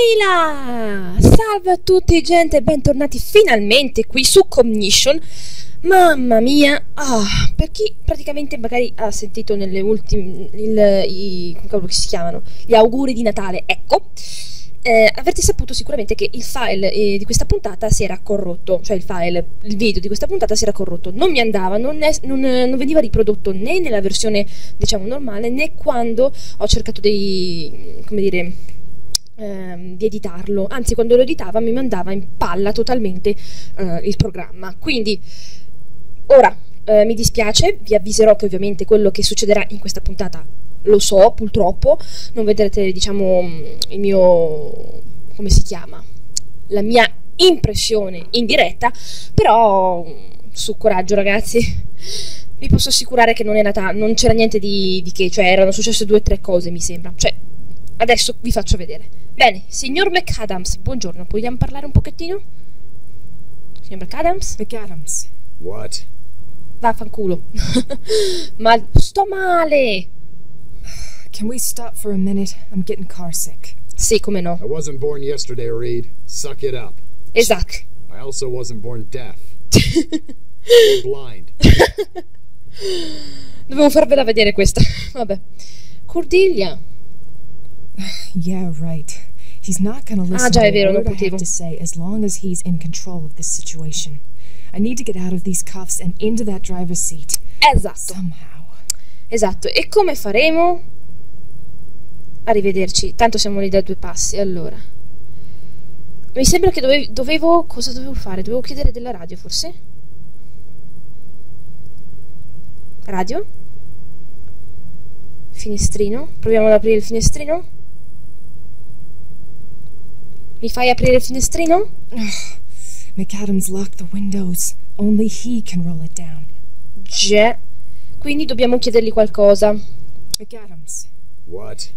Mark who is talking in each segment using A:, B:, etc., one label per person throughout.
A: Sigla! Salve a tutti gente, bentornati finalmente qui su Cognition. Mamma mia, per chi praticamente magari ha sentito nelle ultime come si chiamano? Gli auguri di Natale, ecco, avrete saputo sicuramente che il file di questa puntata si era corrotto, cioè il video di questa puntata si era corrotto, non mi andava, non veniva riprodotto né nella versione diciamo normale né quando ho cercato di editarlo, anzi quando lo editava mi mandava in palla totalmente il programma, quindi ora mi dispiace, vi avviserò che ovviamente quello che succederà in questa puntata lo so, purtroppo non vedrete diciamo il mio, come si chiama, la mia impressione in diretta, però su coraggio ragazzi, vi posso assicurare che non c'era niente di che, cioè erano successe 2 o 3 cose mi sembra, cioè adesso vi faccio vedere. Bene, signor McAdams, buongiorno, vogliamo parlare un pochettino? Signor McAdams?
B: McAdams.
C: What?
A: Vaffanculo. Ma sto male.
B: Can we stop for a minute? I'm getting car sick.
A: Sì, come no.
C: I wasn't born yesterday, Reed. Suck it up.
A: Esatto.
C: I also wasn't born deaf. Or blind.
A: Dovevo farvela vedere questa. Vabbè. Cordelia.
B: Yeah, right. He's not gonna listen
A: già,
B: to
A: è vero,
B: a
A: non
B: word I
A: potevo.
B: have to say as long as he's in control of this situation. I need to get out of these cuffs and into that driver's seat.
A: Esatto.
B: Somehow.
A: Esatto. E come faremo? Arrivederci. Tanto siamo lì da 2 passi. Allora. Mi sembra che cosa dovevo fare? Dovevo chiedere della radio, forse? Radio? Finestrino? Proviamo ad aprire il finestrino? Mi fai aprire il finestrino?
B: McAdams locked the windows. Only he can roll it down.
A: Già. Quindi dobbiamo chiedergli qualcosa.
B: McAdams.
C: What?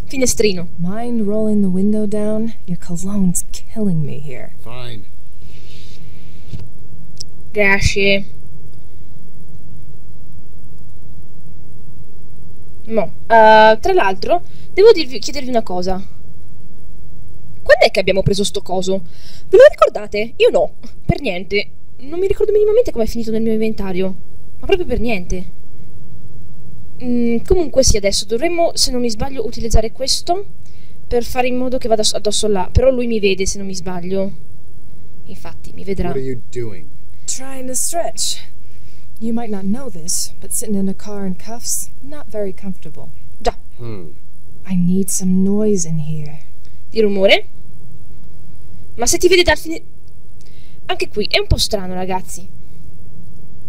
A: Finestrino.
B: Mind rolling the window down? Your cologne's killing me here.
C: Fine.
A: Grazie. No. Tra l'altro, devo chiedervi una cosa. Quando è che abbiamo preso sto coso? Ve lo ricordate? Io no, per niente. Non mi ricordo minimamente come è finito nel mio inventario. Ma proprio per niente. Comunque sì, adesso dovremmo, se non mi sbaglio, utilizzare questo per fare in modo che vada addosso là. Però lui mi vede se non mi sbaglio. Infatti, mi vedrà.
C: What are you doing?
B: Trying to stretch. You might not know this, but sitting in a car in cuffs, not very comfortable.
A: Già.
B: I need some noise in here.
A: Di rumore? Ma se ti vede dal anche qui è un po' strano, ragazzi.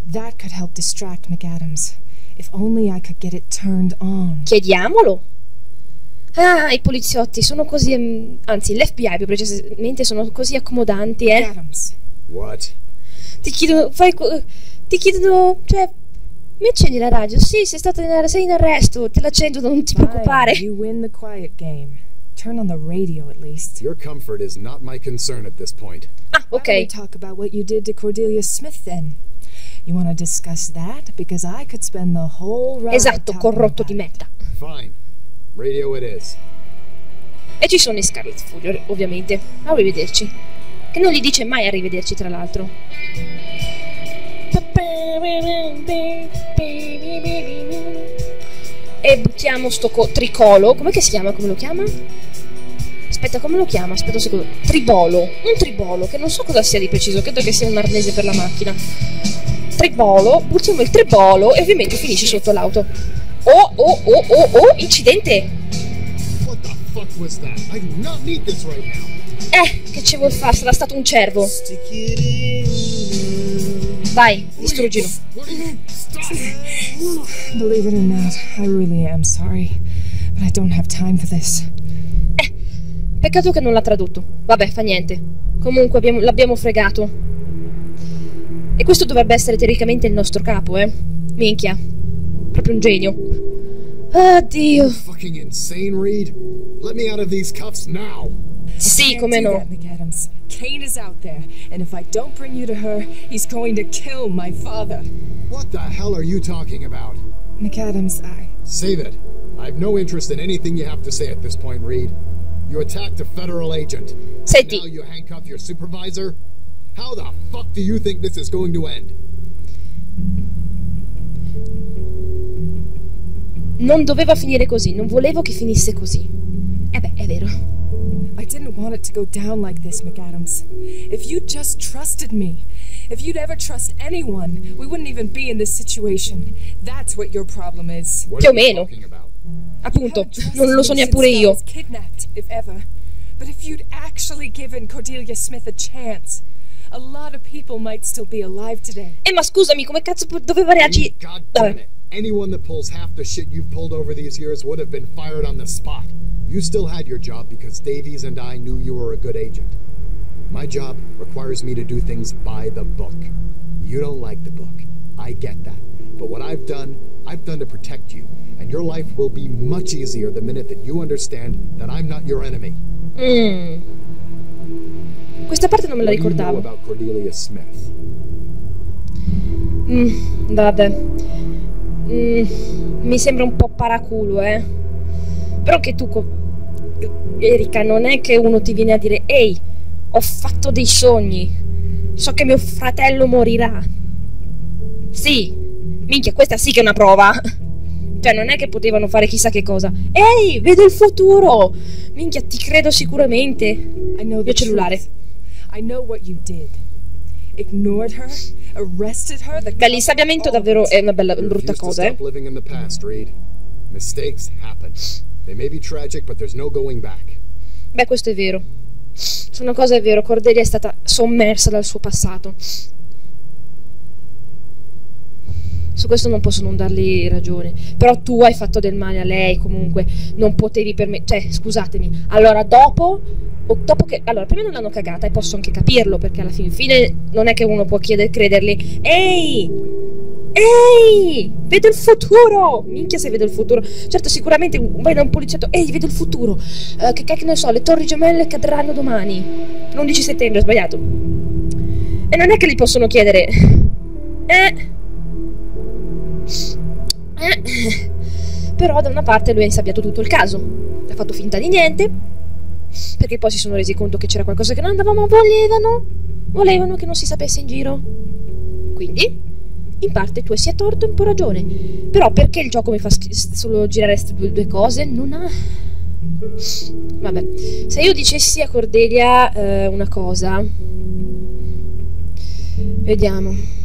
B: That could help distract McAdams. If only I could get it turned on.
A: Chiediamolo. Ah, i poliziotti sono così, anzi l'FBI più precisamente sono così accomodanti,
B: McAdams.
C: What?
A: Ti chiedono, cioè, mi accendi la radio? Sì, sei in arresto, te l'accendo, non ti preoccupare.
B: You win the quiet game. Turn on the radio at least.
C: Your comfort is not my concern at this point.
A: Ah,
B: Why don't we
A: ok.
B: talk about what you did to Cordelia Smith then? You want to discuss that? Because I could spend the whole ride
A: Esatto,
B: talking
A: corrotto
B: about
A: di
B: it.
A: merda.
C: Fine. Radio it is.
A: E ci sono i Scarlet Fury, ovviamente. Arrivederci. Che non gli dice mai arrivederci, tra l'altro. E buttiamo sto tricolo. Com'è che si chiama? Come lo chiama? Aspetta, come lo chiama? Aspetta un secondo. Tribolo. Un tribolo, che non so cosa sia di preciso. Credo che sia un arnese per la macchina. Tribolo. Buttiamo il tribolo e ovviamente finisce sotto l'auto. Oh, incidente.
C: What the fuck was that? I do not need this right now.
A: Che ci vuol fare? Sarà stato un cervo. Vai, distruggilo.
B: Believe it or not, I really am sorry, but I don't have time for this.
A: Peccato che non l'ha tradotto. Vabbè, fa niente. Comunque l'abbiamo fregato. E questo dovrebbe essere teoricamente il nostro capo, Minchia. Proprio un genio. Oddio.
C: You're fucking insane, Reed. Let me out of these cuffs now.
A: Sì, come no.
B: McAdams. Kane is out there, and if I don't bring you to her, he's going to kill my father.
C: What the hell are you talking about?
B: McAdams,
C: Save it. I have no interest in anything you have to say at this point, Reed. You attacked a federal agent.
A: Senti.
C: Now you handcuff your supervisor? How the fuck do you think this is going to end?
A: Non doveva finire così, non volevo che finisse così. Beh, è vero.
B: I didn't want it to go down like this, McAdams. If you'd just trusted me, if you'd ever trust anyone, we wouldn't even be in this situation. That's what your problem is.
C: What
A: Più o
C: are you
A: meno.
C: talking about?
A: Appunto, non lo so neppure io.
B: Kidnapped, if ever. But if you'd actually given Cordelia Smith a chance, a lot of people might still be alive today.
A: Ma scusami, come cazzo doveva reagire?
C: God damn it. Anyone that pulls half the shit you've pulled over these years would have been fired on the spot. You still had your job because Davies and I knew you were a good agent. My job requires me to do things by the book. You don't like the book. I get that. But what I've done to protect you. And your life will be much easier the minute that you understand that I'm not your enemy.
A: Questa parte non me la
C: What do you
A: ricordavo.
C: know about Cordelia Smith?
A: Vabbè. Mi sembra un po' paraculo, Però che tu, Erika, non è che uno ti viene a dire: ehi, ho fatto dei sogni. So che mio fratello morirà. Sì, minchia, questa sì che è una prova. Cioè, non è che potevano fare chissà che cosa. Ehi, vedo il futuro. Minchia, ti credo sicuramente. Mio cellulare.
B: I know what you did. Ignored her, arrested her.
A: Beh, l'insabbiamento davvero è una bella, brutta cosa,
C: Stop living in the past, Reed. Mistakes happen. They may be tragic, but there's no going back.
A: Beh, questo è vero. Su una cosa è vero, Cordelia è stata sommersa dal suo passato. Su questo non posso non dargli ragione. Però tu hai fatto del male a lei, comunque. Non potevi permettere... Cioè, scusatemi. Allora, dopo che... Allora, prima non l'hanno cagata e posso anche capirlo, perché alla fine non è che uno può credergli: ehi! Ehi! Vedo il futuro! Minchia se vedo il futuro. Certo, sicuramente vai da un poliziotto: ehi, vedo il futuro. Che cacchio ne so, le torri gemelle cadranno domani. L'11 settembre, ho sbagliato. E non è che gli possono chiedere: Però da una parte lui ha insabbiato tutto il caso. Ha fatto finta di niente, perché poi si sono resi conto che c'era qualcosa che non andava, ma volevano che non si sapesse in giro. Quindi in parte tu hai sia torto e un po' ragione. Però perché il gioco mi fa solo girare queste due cose? Non ha... Vabbè, se io dicessi a Cordelia una cosa, vediamo.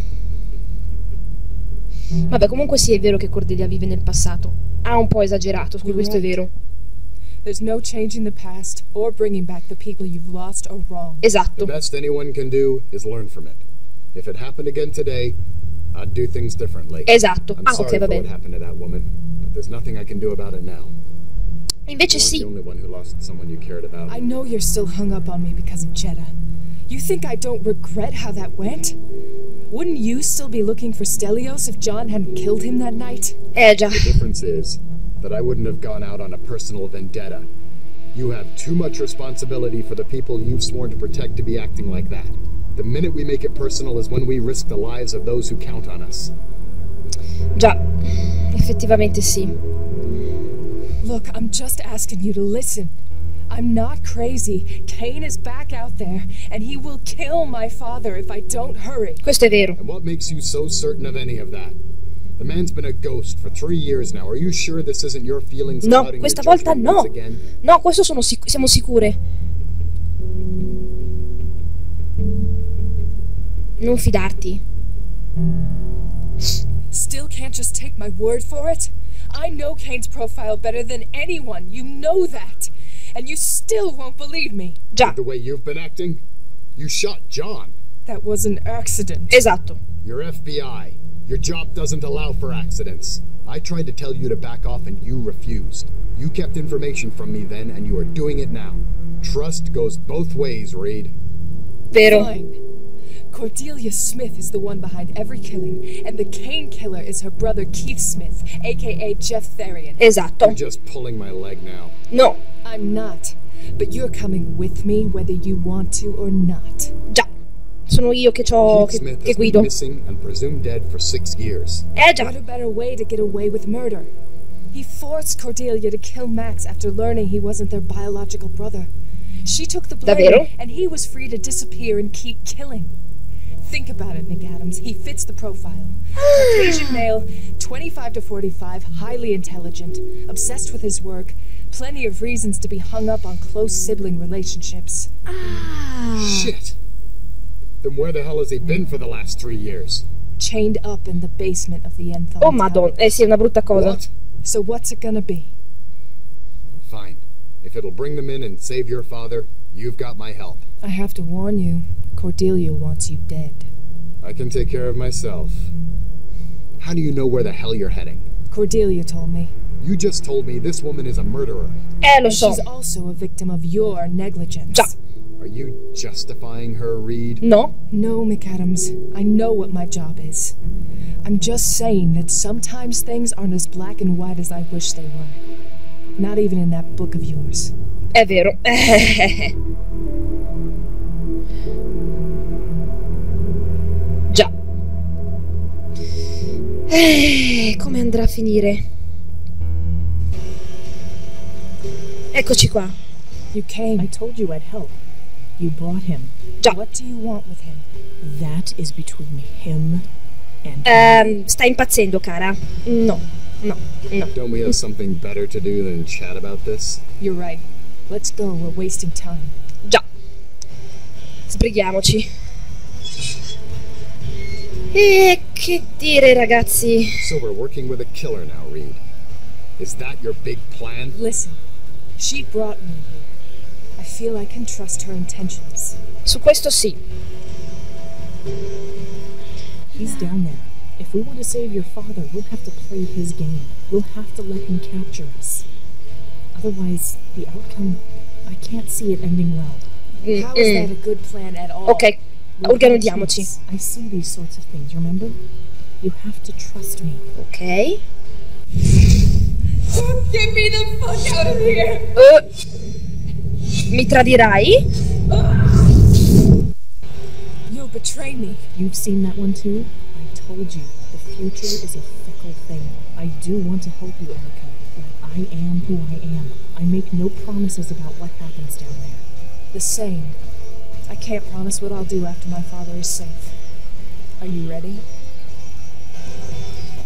A: Vabbè, comunque sì, è vero che Cordelia vive nel passato. Ha un po' esagerato, questo è vero.
B: There's no changing the past or bringing back the people you've lost or wronged.
A: Esatto.
C: The best anyone can do is learn from it. If it happened again today, I'd do things differently.
A: Esatto.
C: I'm sorry
A: Ok, va
C: for what
A: bene.
C: happened to that woman, but there's nothing I can do about it now.
A: Invece
C: You weren't
A: sì.
C: the only one who lost someone you cared about.
B: I know you're still hung up on me because of Jeddah. You think I don't regret how that went? Wouldn't you still be looking for Stelios if John hadn't killed him that night?
A: Già.
C: The difference is that I wouldn't have gone out on a personal vendetta. You have too much responsibility for the people you've sworn to protect to be acting like that. The minute we make it personal is when we risk the lives of those who count on us.
A: Già. Effettivamente sì.
B: Look, I'm just asking you to listen. I'm not crazy. Kane is back out there, and he will kill my father if I don't hurry.
A: Questo è vero.
C: And what makes you so certain of any of that? The man's been a ghost for 3 years now. Are you sure this isn't your feelings
A: No,
C: clouding
A: questa
C: your
A: volta
C: judgment
A: no.
C: once again?
A: No, questo siamo sicure. Non fidarti.
B: Still can't just take my word for it? I know Kane's profile better than anyone. You know that. And you still won't believe me.
A: Già.
C: The way you've been acting? You shot John.
B: That was an accident.
A: Esatto.
C: You're FBI. Your job doesn't allow for accidents. I tried to tell you to back off and you refused. You kept information from me then and you are doing it now. Trust goes both ways, Reed.
A: Vero.
B: Fine. Cordelia Smith is the one behind every killing, and the Kane killer is her brother Keith Smith, aka Jeff Therian.
A: Esatto.
C: You're just pulling my leg now.
A: No.
B: I'm not, but you're coming with me whether you want to or not.
A: Già. Sono io che
C: Keith Smith
A: che
C: has
A: guido.
C: been missing and presumed dead for 6 years.
A: Già.
B: What a better way to get away with murder? He forced Cordelia to kill Max after learning he wasn't their biological brother. She took the blame,
A: Davvero?
B: and he was free to disappear and keep killing. Think about it, McAdams. He fits the profile. Caucasian male, 25 to 45, highly intelligent, obsessed with his work, plenty of reasons to be hung up on close sibling relationships.
C: Shit! Then where the hell has he been for the last 3 years?
B: Chained up in the basement of the Enthon
A: Oh madonna, sì, è una brutta cosa.
C: What?
B: So what's it gonna be?
C: Fine. If it'll bring them in and save your father, you've got my help.
B: I have to warn you, Cordelia wants you dead.
C: I can take care of myself. How do you know where the hell you're heading?
B: Cordelia told me.
C: You just told me this woman is a murderer.
A: Lo so.
B: She's also a victim of your negligence.
A: Già.
C: Are you justifying her, Reed?
A: No?
B: No, McAdams. I know what my job is. I'm just saying that sometimes things aren't as black and white as I wish they were. Not even in that book of yours.
A: È vero. Già. Come andrà a finire? Eccoci qua.
B: You came.
D: I told you I'd help. You brought him.
A: Già.
B: What do you want with him?
D: That is between him and
A: Stai impazzendo, cara? No, no, no.
C: Don't we have something better to do than chat about this?
B: You're right. Let's go. We're wasting time.
A: Già. Sbrighiamoci. E che dire, ragazzi?
C: So we're working with a killer now, Reed. Is that your big plan?
B: Listen. She brought me here. I feel I can trust her intentions.
A: Su questo sì.
D: he's down there. If we want to save your father, we'll have to play his game. We'll have to let him capture us. Otherwise, the outcome, I can't see it ending well.
B: How is that a good plan at all?
A: Ok, organizziamoci.
D: I see these sorts of things, remember? You have to trust me.
A: Ok.
B: Get me the fuck out of here!
A: Mi tradirai?
B: You'll betray me.
D: You've seen that one too? I told you, the future is a fickle thing. I do want to help you, Erica, but I am who I am. I make no promises about what happens down there.
B: The same. I can't promise what I'll do after my father is safe. Are you ready?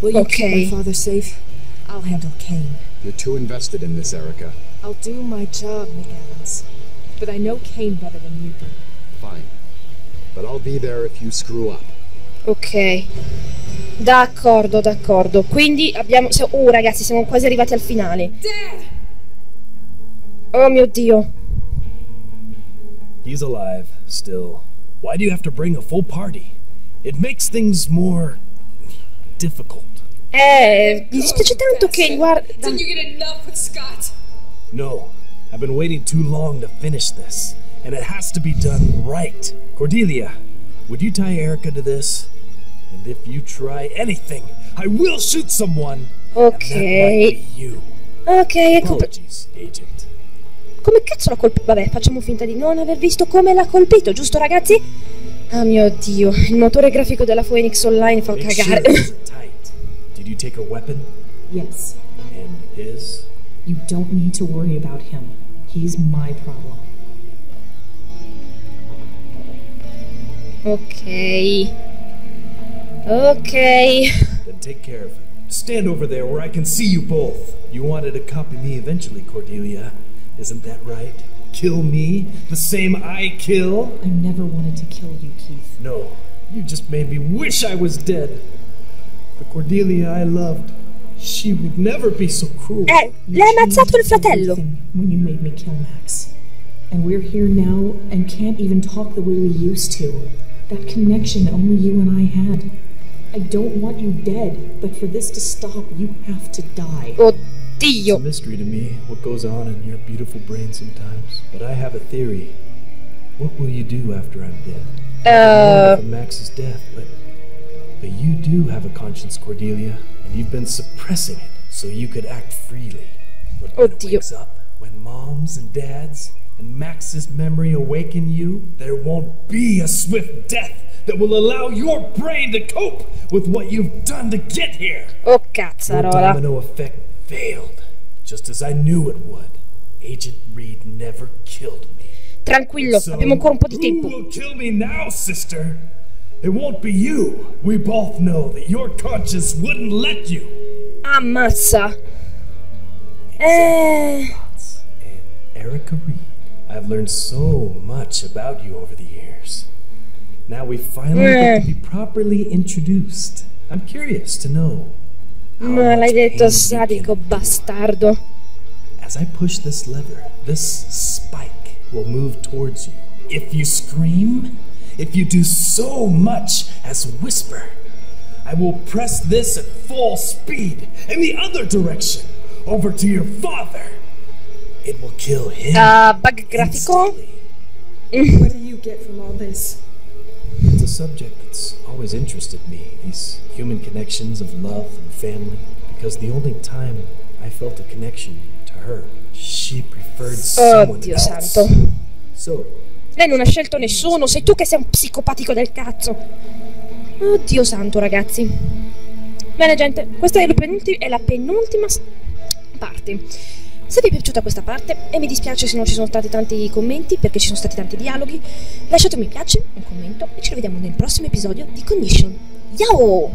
B: Will you keep my father safe? I'll handle Kane.
C: You're too invested in this, Erica.
B: I'll do my job, McAdams. But I know Kane better than you do.
C: Fine. But I'll be there if you screw up.
A: Ok. D'accordo, d'accordo. Quindi abbiamo... ragazzi, siamo quasi arrivati al finale.
B: Dad!
A: Oh mio Dio.
E: He's alive, still. Why do you have to bring a full party? It makes things more... difficult.
A: Mi dispiace tanto che guarda...
B: Did you get enough with Scott?
E: No, I've been waiting too long to finish this, and it has to be done right. Cordelia, would you tie Erica to this? And if you try anything, I will shoot someone.
A: Ok.
E: And that might be you.
A: Ok, ecco...
E: Apologies, agent.
A: Come cazzo l'ha colpito? Vabbè, facciamo finta di non aver visto come l'ha colpito, giusto ragazzi? Oh mio Dio, il motore grafico della Phoenix Online fa
E: Make
A: cagare.
E: sure it's tight. Did you take her weapon?
D: Yes.
E: And his?
D: You don't need to worry about him. He's my problem.
A: Ok. Ok.
E: Then take care of it. Stand over there where I can see you both. You wanted to copy me eventually, Cordelia. Isn't that right? Kill me? The same I kill?
D: I never wanted to kill you, Keith.
E: No, you just made me wish I was dead. The Cordelia I loved, she would never be so cruel.
A: Le ha ammazzato il fratello.
D: When you made me kill Max. And we're here now and can't even talk the way we used to. That connection only you and I had. I don't want you dead, but for this to stop, you have to die.
E: It's a
A: Oddio.
E: mystery to me what goes on in your beautiful brain sometimes. But I have a theory. What will you do after I'm dead? I don't know for Max's death, but you do have a conscience, Cordelia, and you've been suppressing it so you could act freely. But when it wakes up, when moms and dads and Max's memory awaken you, there won't be a swift death that will allow your brain to cope with what you've done to get here.
A: Oh
E: Your
A: cazzarola.
E: domino effect failed, just as I knew it would. Agent Reed never killed me.
A: Tranquillo, abbiamo ancora un po' di tempo.
E: Who will kill me now, sister? It won't be you. We both know that your conscience wouldn't let you.
A: Ammazza.
E: And Erica Reed, I've learned so much about you over the years. Now we finally get to be properly introduced. I'm curious to know.
A: Maledetto sadico bastardo.
E: As I push this lever, this spike will move towards you. If you scream, if you do so much as whisper, I will press this at full speed in the other direction, over to your father. It will kill him.
A: Bug grafico.
D: What do you get from all this?
E: It's a subject that's always interested me, these human connections of love and family, because the only time I felt a connection to her, she preferred someone
A: Oddio
E: else.
A: santo.
E: So,
A: Lei non ha scelto nessuno, sei tu che sei un psicopatico del cazzo. Oddio santo, ragazzi. Bene, gente, questa è la penultima parte. Se vi è piaciuta questa parte, e mi dispiace se non ci sono stati tanti commenti, perché ci sono stati tanti dialoghi, lasciate un mi piace, un commento, e ci rivediamo nel prossimo episodio di Cognition. Ciao!